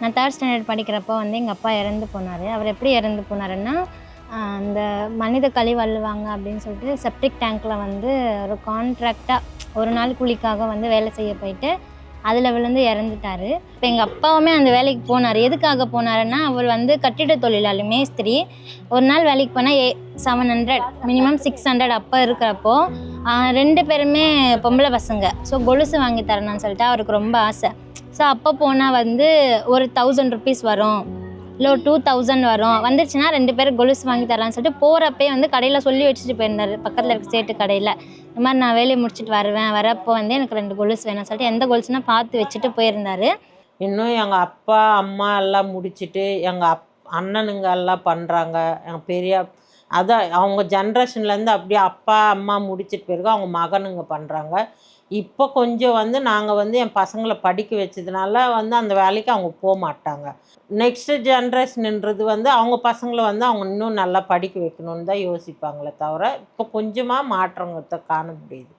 நான் 3rd standard படிக்கிறப்போ வந்து எங்கள் அப்பா இறந்து போனார். அவர் எப்படி இறந்து போனாருன்னா, அந்த மனித கழிவு அள்ளுவாங்க அப்படின்னு சொல்லிட்டு செப்டிக் டேங்க்கில் வந்து ஒரு கான்ட்ராக்டாக ஒரு நாள் கூலிக்காக வந்து வேலை செய்ய போயிட்டு அதில் விழுந்து இறந்துட்டார். இப்போ எங்கள் அப்பாவுமே அந்த வேலைக்கு போனார். எதுக்காக போனாருன்னா, அவர் வந்து கட்டிட தொழிலாளி, மேஸ்திரி. ஒரு நாள் வேலைக்கு போனால் 700 மினிமம் 600 அப்போ இருக்கிறப்போ 2 பேருமே பொம்பளை பசங்க. ஸோ கொலுசு வாங்கி தரணும்னு சொல்லிட்டு அவருக்கு ரொம்ப ஆசை. ஸோ அப்போ போனால் வந்து ஒரு 1000 ருபீஸ் வரும், இல்லை 2000 வரும். வந்துருச்சுன்னா 2 பேரும் கொலுசு வாங்கி தரலான்னு சொல்லிட்டு போகிறப்பே வந்து கடையில் சொல்லி வச்சுட்டு போயிருந்தார். பக்கத்தில் இருக்க சேட்டு கடையில், இந்த மாதிரி நான் வேலையை முடிச்சுட்டு வரப்போ வந்து எனக்கு 2 கொலுசு வேணும்னு சொல்லிட்டு எந்த கொலுசுனா பார்த்து வச்சுட்டு போயிருந்தார். இன்னும் எங்கள் அப்பா அம்மா எல்லாம் முடிச்சுட்டு எங்கள் அண்ணனுங்க எல்லாம் பண்ணுறாங்க. எங்கள் பெரிய அதான் அவங்க ஜென்ரேஷன்லேருந்து அப்படியே அப்பா அம்மா முடிச்சிட்டு பிறகு அவங்க மகனுங்க பண்ணுறாங்க. இப்போ கொஞ்சம் வந்து நாங்கள் வந்து என் பசங்களை படிக்க வச்சதுனால வந்து அந்த வேலைக்கு அவங்க போக மாட்டாங்க. நெக்ஸ்ட்டு ஜென்ரேஷன்ன்றது வந்து அவங்க பசங்களை வந்து அவங்க இன்னும் நல்லா படிக்க வைக்கணுன்னு தான் யோசிப்பாங்களே தவிர இப்போ கொஞ்சமாக மாற்றத்தை காண முடியுது.